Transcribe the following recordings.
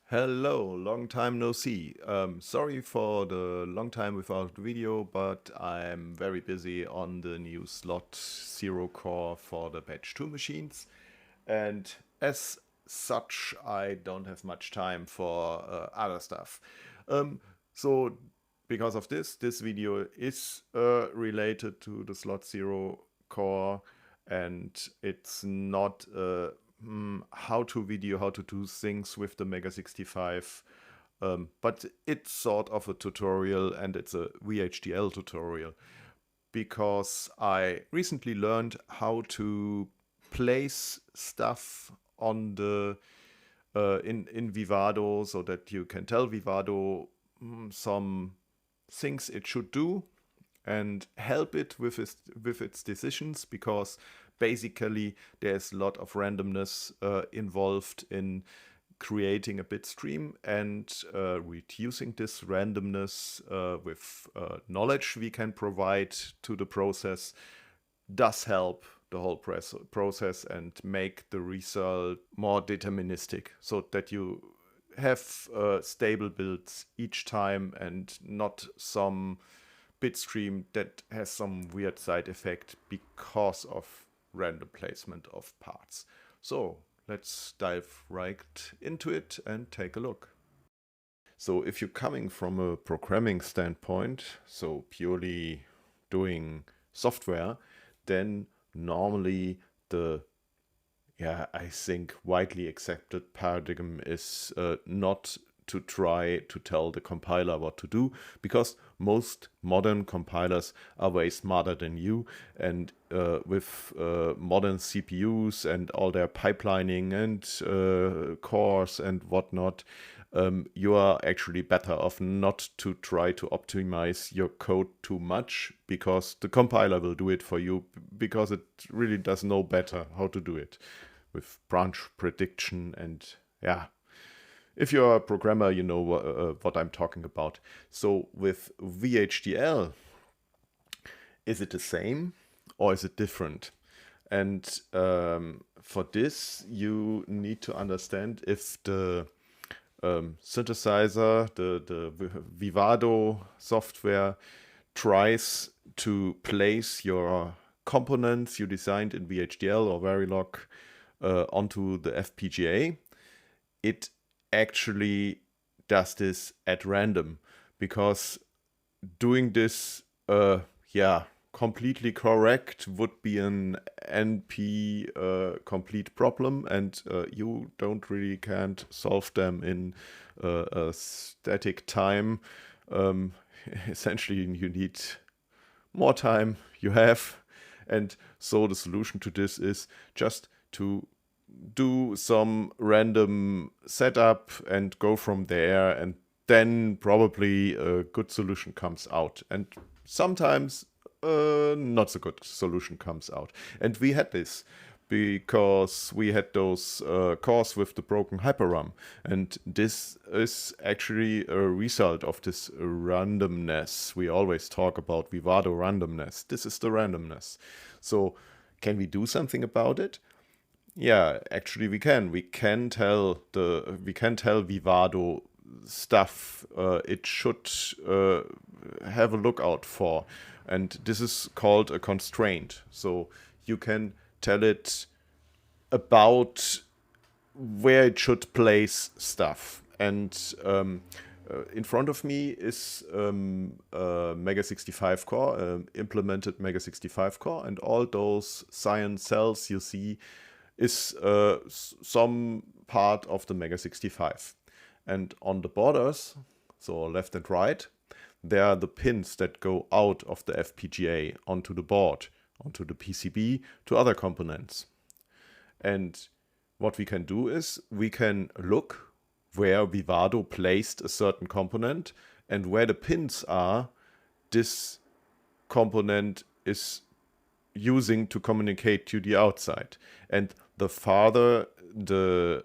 Hello, long time no see. Sorry for the long time without video, but I'm very busy on the new slot 0 core for the batch 2 machines. And as such, I don't have much time for other stuff. Um, so because of this video is related to the slot 0 core, and it's not how to video, how to do things with the MEGA65. But it's sort of a tutorial, and it's a VHDL tutorial because I recently learned how to place stuff on the in Vivado so that you can tell Vivado some things it should do and help it with its decisions, because basically there's a lot of randomness involved in creating a bit stream, and reducing this randomness with knowledge we can provide to the process does help the whole process and make the result more deterministic, so that you have stable builds each time and not some bitstream that has some weird side effect because of random placement of parts. So let's dive right into it and take a look. So if you're coming from a programming standpoint, so purely doing software, then normally the I think widely accepted paradigm is not to try to tell the compiler what to do, because most modern compilers are way smarter than you, and with modern CPUs and all their pipelining and cores and whatnot, you are actually better off not to try to optimize your code too much, because the compiler will do it for you, because it really does know better how to do it with branch prediction. And if you're a programmer, you know what I'm talking about. So with VHDL, is it the same or is it different? And for this, you need to understand if the synthesizer, the Vivado software, tries to place your components you designed in VHDL or Verilog onto the FPGA. It actually does this at random, because doing this completely correct would be an NP complete problem, and you can't solve them in a static time. Essentially you need more time you have, and so the solution to this is just to do some random setup and go from there, and then probably a good solution comes out. And sometimes not so good solution comes out. And we had this because we had those cores with the broken HyperRAM. And this is actually a result of this randomness. We always talk about Vivado randomness. This is the randomness. So can we do something about it? Yeah, actually we can. We can tell Vivado stuff it should have a lookout for, and this is called a constraint. So you can tell it about where it should place stuff. And in front of me is a MEGA65 core, implemented MEGA65 core, and all those cyan cells you see is some part of the MEGA65. And on the borders, so left and right, there are the pins that go out of the FPGA onto the board, onto the PCB, to other components. And what we can do is we can look where Vivado placed a certain component, and where the pins are, this component is using to communicate to the outside. And the farther the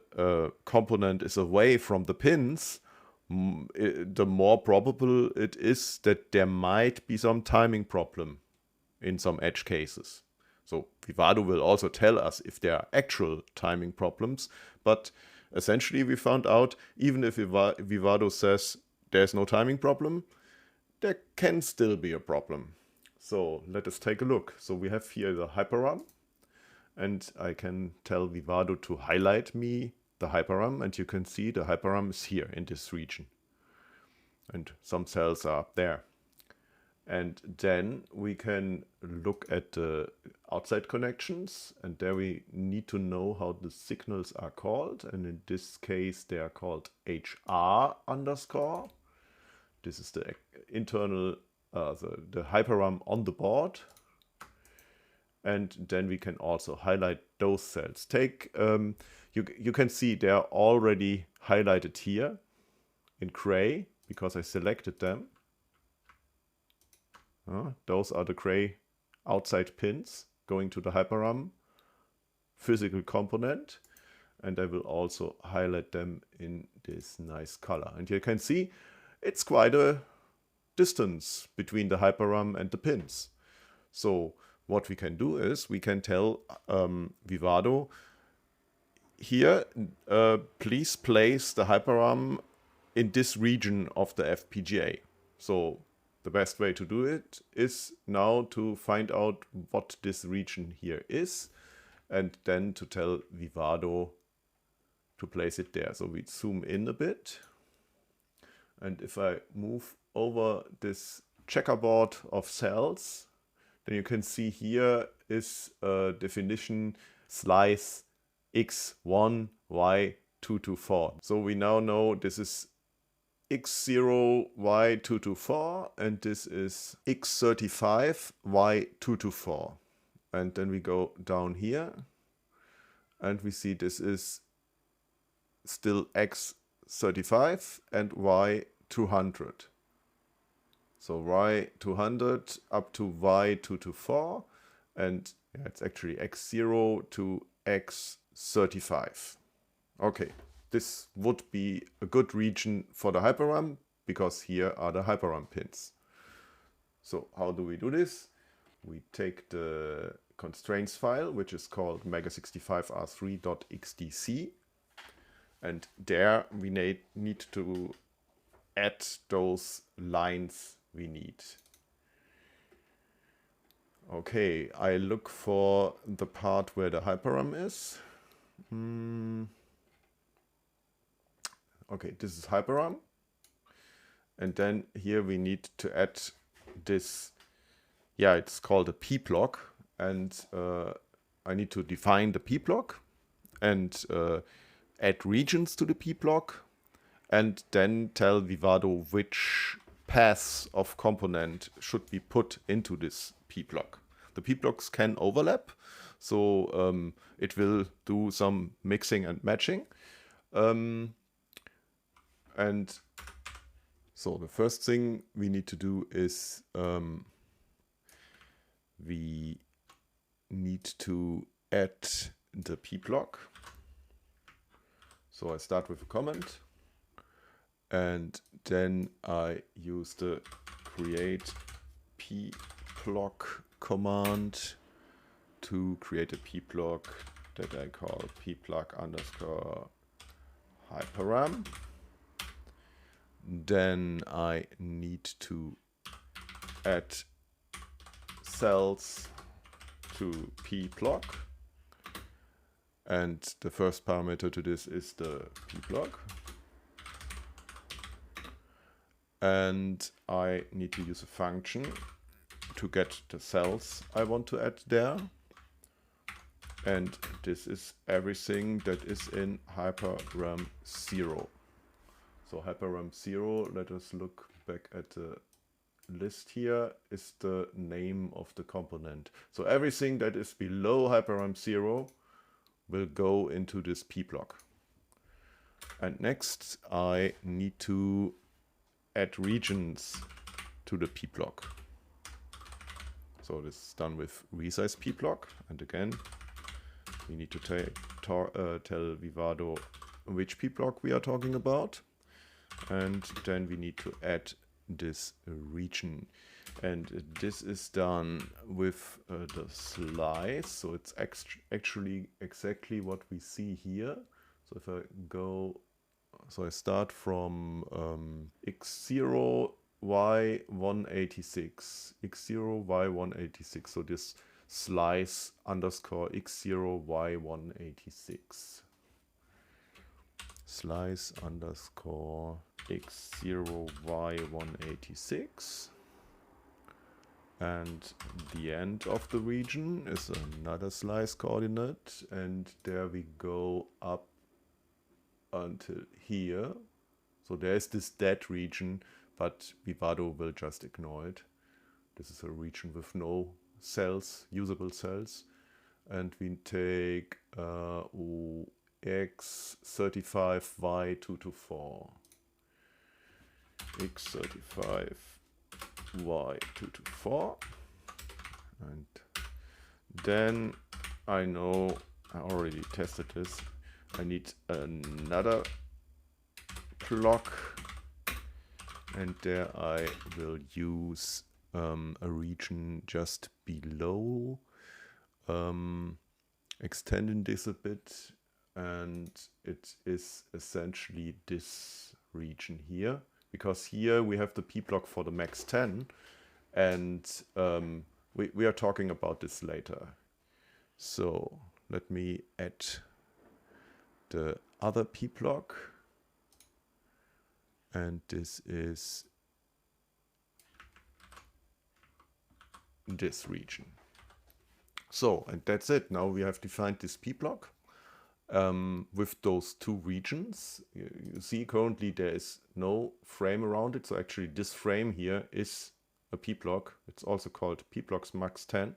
component is away from the pins, the more probable it is that there might be some timing problem in some edge cases. So Vivado will also tell us if there are actual timing problems, but essentially we found out even if Vivado says there's no timing problem, there can still be a problem. So let us take a look. So we have here the HyperRAM, and I can tell Vivado to highlight me the HyperRAM, and you can see the HyperRAM is here in this region. And some cells are up there. And then we can look at the outside connections, and there we need to know how the signals are called. And in this case, they are called HR underscore. This is the internal, the HyperRAM on the board. And then we can also highlight those cells. You can see they are already highlighted here in gray because I selected them. Those are the gray outside pins going to the HyperRAM physical component. And I will also highlight them in this nice color. And you can see it's quite a distance between the HyperRAM and the pins. So what we can do is we can tell Vivado here, please place the HyperRAM in this region of the FPGA. So the best way to do it is now to find out what this region here is, and then to tell Vivado to place it there. So we zoom in a bit. And if I move over this checkerboard of cells, then you can see here is a definition slice x1, y224. So we now know this is x0, y224, and this is x35, y224. And then we go down here, and we see this is still x35 and y200. So y200 up to y224, and yeah, it's actually x0 to x35. Okay, this would be a good region for the HyperRAM because here are the HyperRAM pins. So how do we do this? We take the constraints file, which is called MEGA65R3.xdc, and there we need to add those lines we need. Okay, I look for the part where the HyperRAM is. Okay, this is HyperRAM. And then here we need to add this, yeah, it's called a PBlock. And I need to define the PBlock and add regions to the PBlock, and then tell Vivado which paths of component should be put into this PBlock. The PBlocks can overlap, so it will do some mixing and matching. And so the first thing we need to do is we need to add the PBlock. So I start with a comment, and then I use the create PBlock command to create a PBlock that I call PBlock underscore HyperRAM. Then I need to add cells to PBlock. And the first parameter to this is the PBlock. And I need to use a function to get the cells I want to add there. And this is everything that is in HyperRAM 0. So HyperRAM 0, let us look back at the list here, is the name of the component. So everything that is below HyperRAM 0 will go into this PBlock. And next I need to add regions to the PBlock. So this is done with resize PBlock, and again we need to tell Vivado which PBlock we are talking about, and then we need to add this region, and this is done with the slice. So it's actually exactly what we see here. So if I go, so I start from x0, y186, x0, y186. So this slice underscore x0, y186. Slice underscore x0, y186. And the end of the region is another slice coordinate, and there we go up until here. So there's this dead region, but Vivado will just ignore it. This is a region with no cells, usable cells. And we take x35, y224. x35, y224. And then I know, I already tested this, I need another block, and there I will use a region just below, extending this a bit, and it is essentially this region here, because here we have the P block for the max 10, and we are talking about this later. So let me add the other P block, and this is this region. So, and that's it. Now we have defined this P block with those two regions. You see currently there is no frame around it. So actually this frame here is a P block. It's also called PBlocks max 10.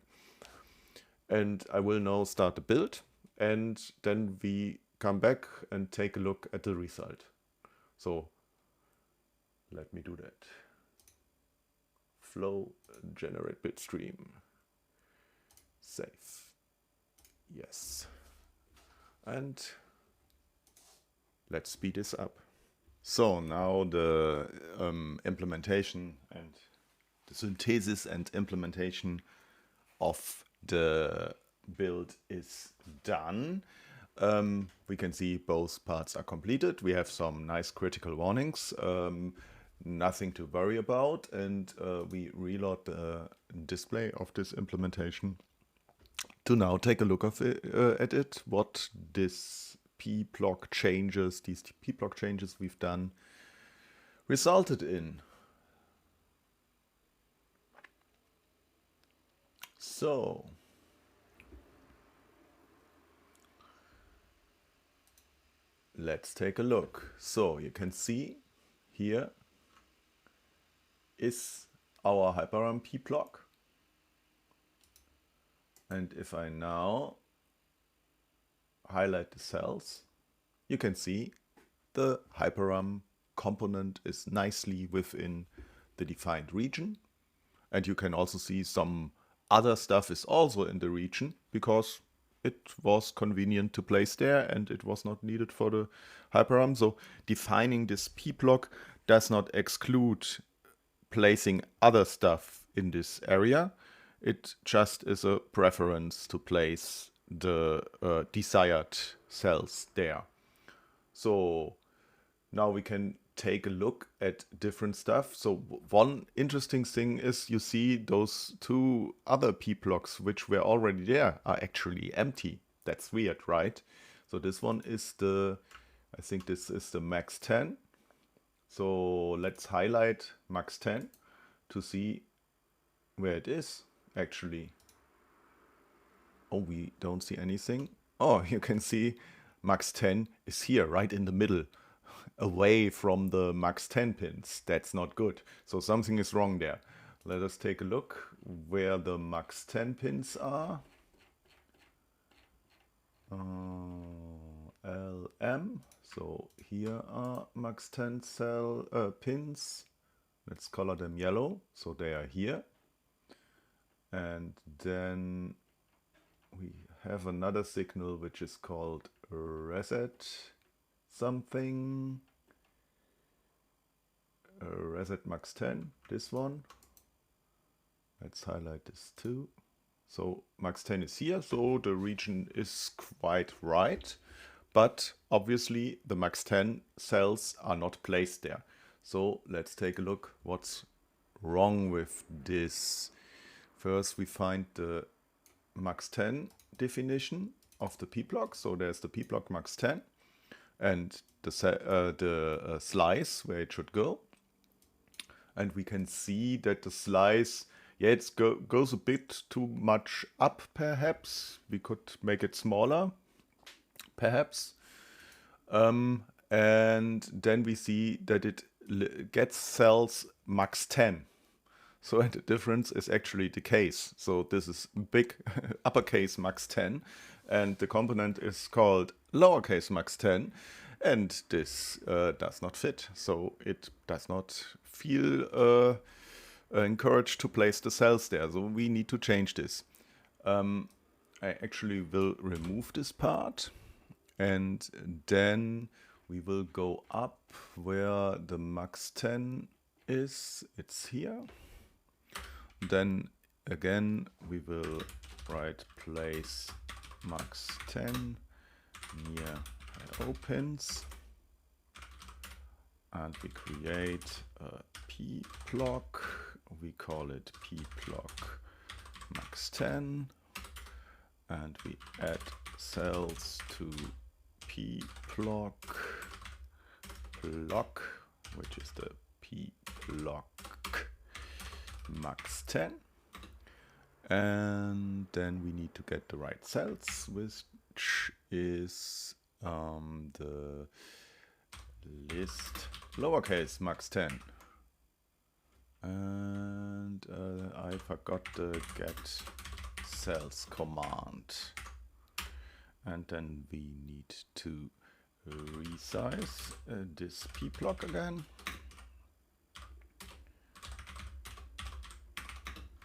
And I will now start the build, and then we come back and take a look at the result. So let me do that. Flow, generate bitstream. Save. Yes. And let's speed this up. So now the implementation and the synthesis and implementation of the build is done. We can see both parts are completed. We have some nice critical warnings, nothing to worry about, and we reload the display of this implementation to now take a look at it, what this P-block changes, these P-block changes we've done, resulted in. So let's take a look. So you can see here is our HyperRAM P-block. And if I now highlight the cells, you can see the HyperRAM component is nicely within the defined region. And you can also see some other stuff is also in the region because it was convenient to place there and it was not needed for the HyperRAM. So defining this P block does not exclude placing other stuff in this area. It just is a preference to place the desired cells there. So now we can take a look at different stuff. So one interesting thing is you see those two other P blocks which were already there are actually empty. That's weird, right? So this one is the, I think this is the max 10. So let's highlight max 10 to see where it is actually. Oh, we don't see anything. Oh, you can see max 10 is here right in the middle, away from the max 10 pins. That's not good. So something is wrong there. Let us take a look where the max 10 pins are. LM. So here are max 10 cell pins. Let's color them yellow. So they are here. And then we have another signal which is called reset something. Reset max 10, this one. Let's highlight this too. So max 10 is here, so the region is quite right. but obviously the Max 10 cells are not placed there. So let's take a look what's wrong with this. First we find the Max 10 definition of the PBlock. So there's the PBlock Max 10 and the slice where it should go. And we can see that the slice, yeah, it goes a bit too much up perhaps. We could make it smaller, perhaps. And then we see that it gets cells max 10. So the difference is actually the case. So this is big uppercase max 10 and the component is called lowercase max 10 and this does not fit. So it does not feel encouraged to place the cells there. So we need to change this. I actually will remove this part and then we will go up where the max 10 is. It's here. Then again we will write place max 10 near opens and we create a PBlock. We call it PBlock max 10 and we add cells to PBlock block, which is the PBlock max 10, and then we need to get the right cells, which is the list lowercase max 10, and I forgot the get cells command, and then we need to resize this PBlock again.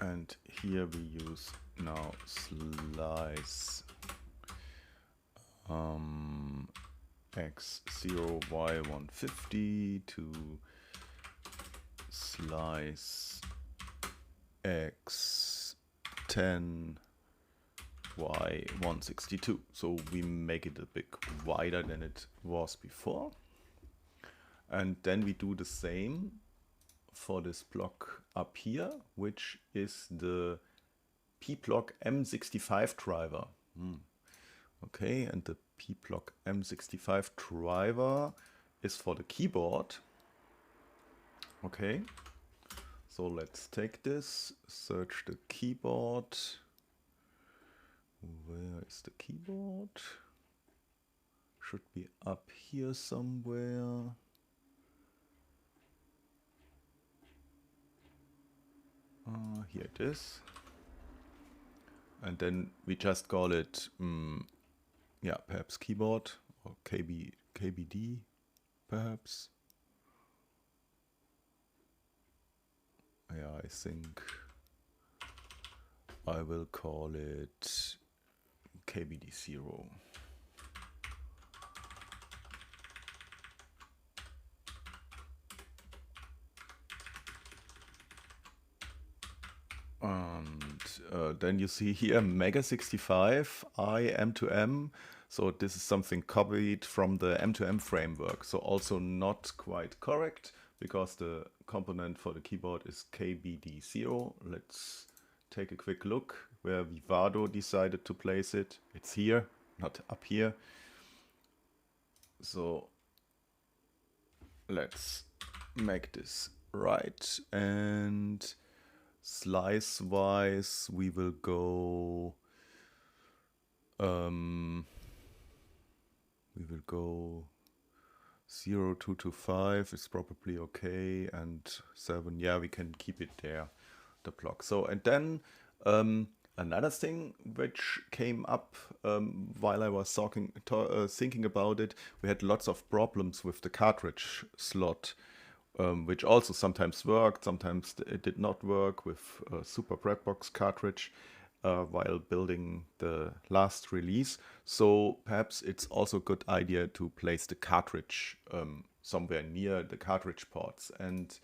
And here we use now slice x0 y150 to slice x10 y162. So we make it a bit wider than it was before. And then we do the same for this block up here, which is the PBlock M65 driver. Okay, and the PBlock M65 driver is for the keyboard. Okay, so let's take this, search the keyboard. Where is the keyboard? Should be up here somewhere. Here it is. And then we just call it, yeah, perhaps keyboard or KBD, perhaps. Yeah, I think I will call it KBD0. And then you see here MEGA65 I M2M. So this is something copied from the M2M framework. So also not quite correct because the component for the keyboard is KBD0. Let's take a quick look where Vivado decided to place it. It's here, not up here. So let's make this right, and slice wise we will go 0, 2 to 5 is probably okay, and 7, yeah, we can keep it there, the block. So, and then another thing which came up while I was thinking about it, we had lots of problems with the cartridge slot, which also sometimes worked, sometimes it did not work with Super Breadbox cartridge while building the last release. So perhaps it's also a good idea to place the cartridge somewhere near the cartridge ports. And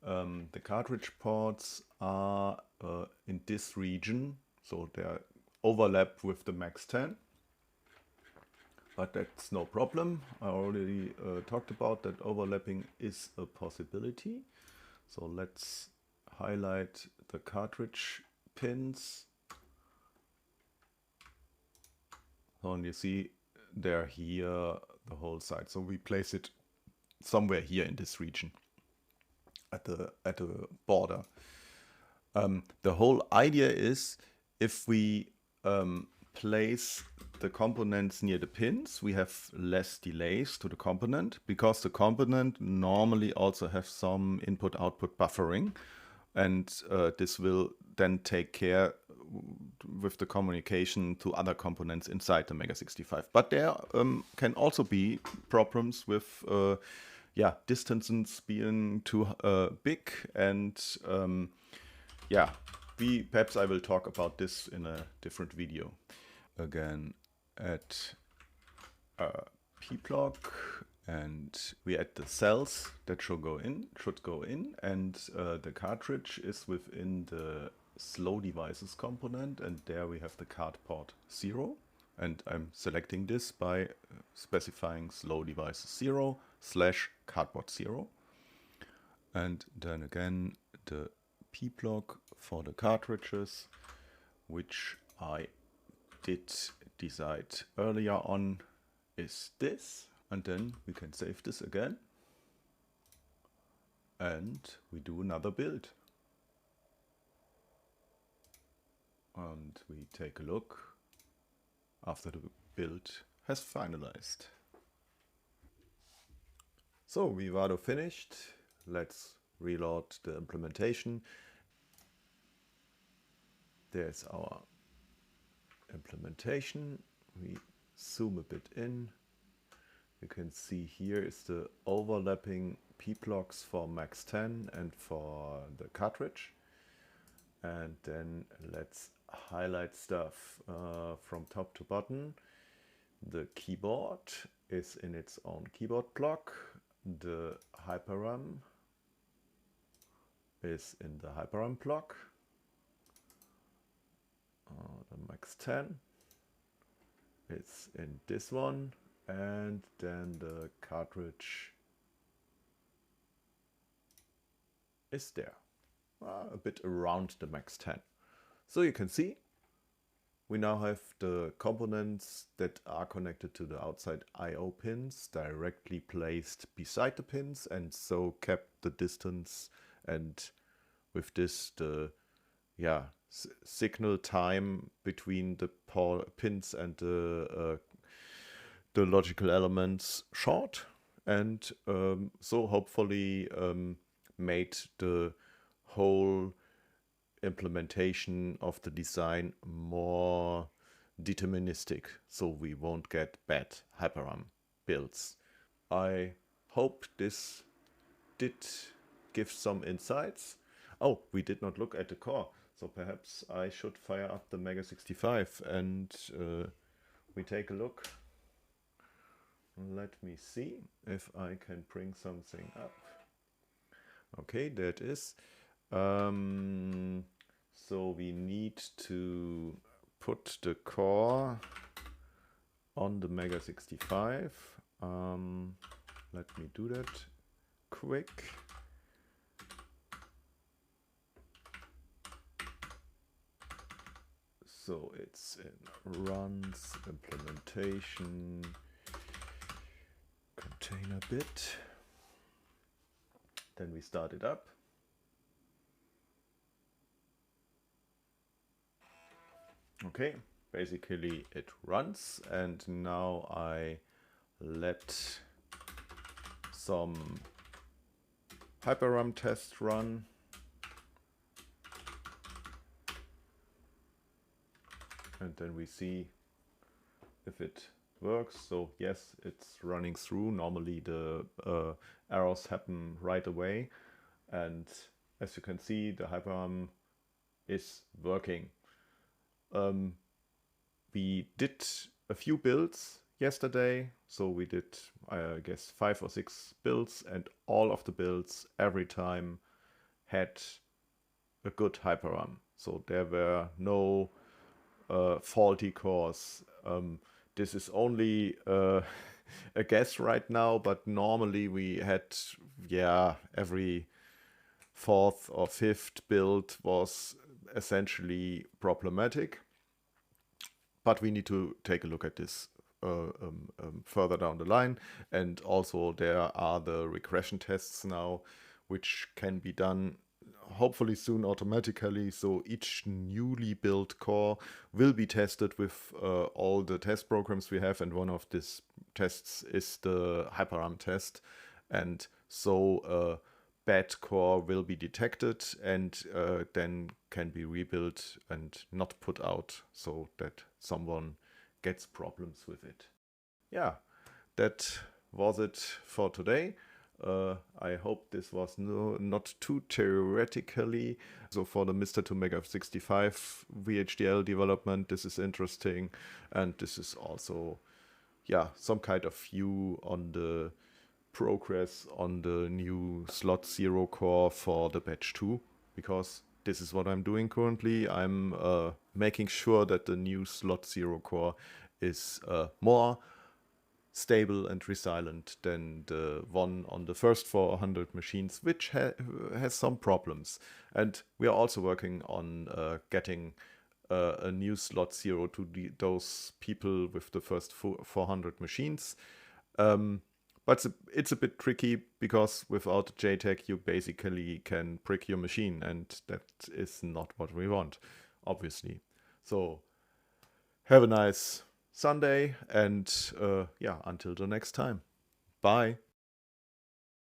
the cartridge ports are in this region, so they overlap with the Max 10. but that's no problem. I already talked about that overlapping is a possibility. So let's highlight the cartridge pins. So, and you see they're here, the whole side. So we place it somewhere here in this region at the border. The whole idea is if we place the components near the pins, we have less delays to the component, because the component normally also have some input-output buffering, and this will then take care with the communication to other components inside the MEGA65. But there can also be problems with distances being too big, and perhaps I will talk about this in a different video. Again, add a PBlock, and we add the cells that should go in, and the cartridge is within the slow devices component, and there we have the card port 0, and I'm selecting this by specifying slow devices 0 / cardboard 0, and then again the PBlock for the cartridges, which I did decide earlier on, is this, and then we can save this again and we do another build, and we take a look after the build has finalized. So Vivado finished. Let's reload the implementation. There's our implementation. We zoom a bit in. You can see here is the overlapping PBlocks for Max 10 and for the cartridge. And then let's highlight stuff from top to bottom. The keyboard is in its own keyboard block. The HyperRAM is in the HyperRAM block. The Max 10 is in this one, and then the cartridge is there, a bit around the Max 10. So you can see we now have the components that are connected to the outside I/O pins directly placed beside the pins, and so kept the distance, and with this the signal time between the pins and the logical elements short, and so hopefully made the whole implementation of the design more deterministic, so we won't get bad HyperRAM builds. I hope this did give some insights. Oh, we did not look at the core, so perhaps I should fire up the MEGA65 and we take a look. Let me see if I can bring something up. Okay, there it is. So we need to put the core on the MEGA65. Let me do that quick. So it's in runs, implementation, container bit. Then we start it up. Okay, basically it runs, and now I let some HyperRAM test run. And then we see if it works. So yes, it's running through. Normally the errors happen right away. And as you can see, the HyperRAM is working. We did a few builds yesterday. So we did, I guess, 5 or 6 builds, and all of the builds every time had a good HyperRAM. So there were no faulty cores. this is only a guess right now, but normally we had, yeah, every fourth or fifth build was essentially problematic. But we need to take a look at this further down the line. And also there are the regression tests now, which can be done hopefully soon automatically. So each newly built core will be tested with all the test programs we have. And one of these tests is the HyperRAM test. And so bad core will be detected and then can be rebuilt and not put out so that someone gets problems with it. Yeah, that was it for today. I hope this was not too theoretically. So for the Mr. 2 MEGA65 VHDL development, this is interesting. And this is also, yeah, some kind of view on the progress on the new slot 0 core for the batch 2, because this is what I'm doing currently. I'm making sure that the new slot 0 core is more stable and resilient than the one on the first 400 machines, which has some problems. And we are also working on getting a new slot 0 to those people with the first 400 machines. But it's a bit tricky because without JTAG you basically can brick your machine, and that is not what we want, obviously. So have a nice Sunday, and yeah, until the next time. Bye.